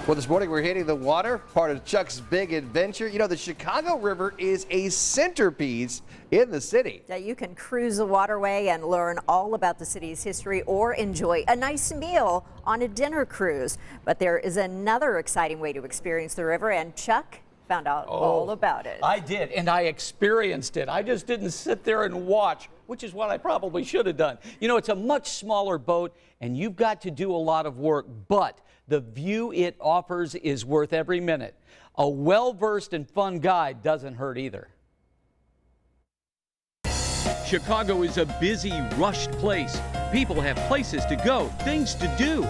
Well, this morning we're hitting the water, part of Chuck's big adventure. You know, the Chicago River is a centerpiece in the city. Yeah, you can cruise the waterway and learn all about the city's history or enjoy a nice meal on a dinner cruise. But there is another exciting way to experience the river, and Chuck found out all about it. I did, and I experienced it. I just didn't sit there and watch, which is what I probably should have done. You know, it's a much smaller boat, and you've got to do a lot of work, but the view it offers is worth every minute. A well-versed and fun guide doesn't hurt either. Chicago is a busy, rushed place. People have places to go, things to do.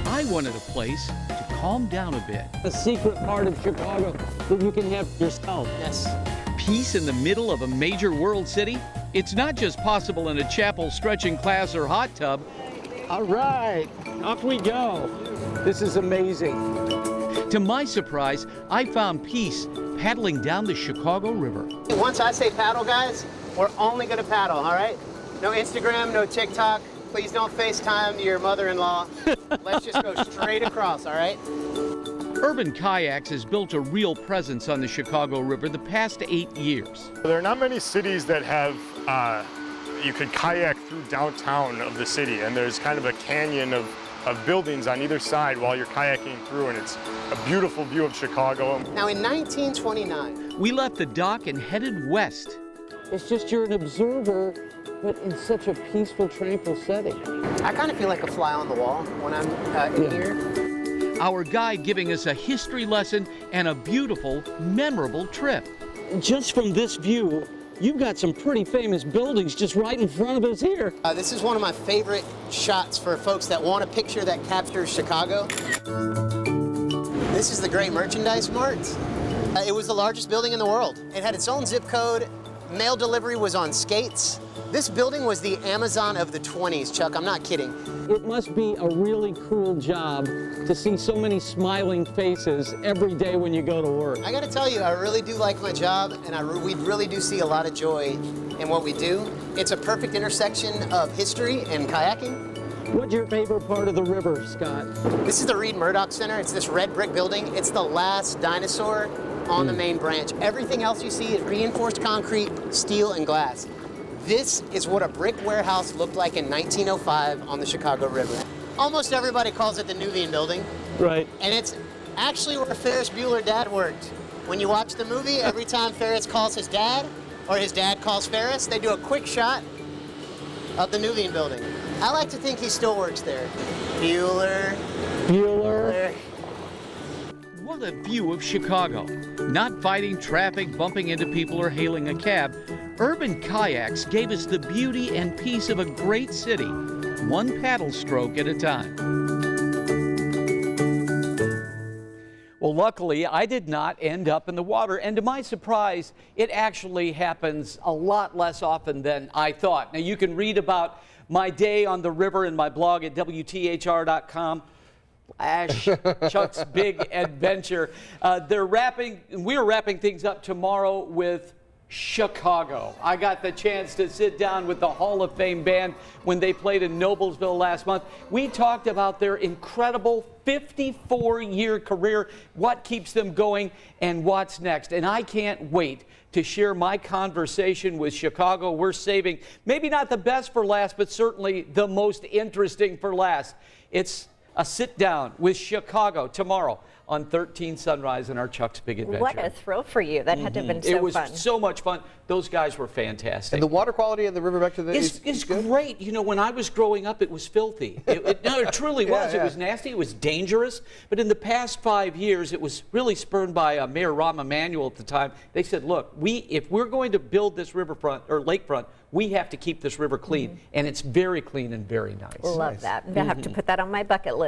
I wanted a place to calm down a bit. A secret part of Chicago that you can have yourself. Yes. Peace in the middle of a major world city? It's not just possible in a chapel, stretching class, or hot tub. All right, off we go. This is amazing. To my surprise, I found peace paddling down the Chicago River. Once I say paddle, guys, we're only going to paddle, all right? No Instagram, no TikTok. Please don't FaceTime your mother-in-law. Let's just go straight across, all right? Urban Kayaks has built a real presence on the Chicago River the past 8 years. There are not many cities that have, you could kayak through downtown of the city, and there's kind of a canyon of buildings on either side while you're kayaking through, and it's a beautiful view of Chicago. Now in 1929, We left the dock and headed west. It's just you're an observer, but in such a peaceful, tranquil setting. I kind of feel like a fly on the wall when I'm in here. Our guide giving us a history lesson and a beautiful, memorable trip. Just from this view, you've got some pretty famous buildings just right in front of us here. This is one of my favorite shots for folks that want a picture that captures Chicago. This is the Great Merchandise Mart. It was the largest building in the world. It had its own zip code. Mail delivery was on skates. This building was the Amazon of the 20s, Chuck. I'm not kidding. It must be a really cool job to see so many smiling faces every day when you go to work. I gotta tell you, I really do like my job, and we really do see a lot of joy in what we do. It's a perfect intersection of history and kayaking. What's your favorite part of the river, Scott? This is the Reed Murdoch Center. It's this red brick building. It's the last dinosaur on the main branch. Everything else you see is reinforced concrete, steel, and glass. This is what a brick warehouse looked like in 1905 on the Chicago River. Almost everybody calls it the Nubian Building. Right. And it's actually where Ferris Bueller dad worked. When you watch the movie, every time Ferris calls his dad, or his dad calls Ferris, they do a quick shot of the Nubian Building. I like to think he still works there. Bueller. What a view of Chicago. Not fighting traffic, bumping into people, or hailing a cab. Urban Kayaks gave us the beauty and peace of a great city, one paddle stroke at a time. Well, luckily, I did not end up in the water, and to my surprise, it actually happens a lot less often than I thought. Now, you can read about my day on the river in my blog at WTHR.com. Chuck's Big Adventure. We're wrapping things up tomorrow with Chicago. I got the chance to sit down with the Hall of Fame band when they played in Noblesville last month. We talked about their incredible 54-year career, what keeps them going, and what's next. And I can't wait to share my conversation with Chicago. We're saving maybe not the best for last, but certainly the most interesting for last. It's a sit down with Chicago tomorrow on 13 Sunrise in our Chuck's Big Adventure. What a throw for you. That had to have been so fun. It was so much fun. Those guys were fantastic. And the water quality of the river back to the is great. You know, when I was growing up, it was filthy. No, it truly was. Yeah. It was nasty. It was dangerous. But in the past 5 years, it was really spurned by Mayor Rahm Emanuel at the time. They said, look, if we're going to build this riverfront or lakefront, we have to keep this river clean. And it's very clean and very nice. Love that. I have to put that on my bucket list.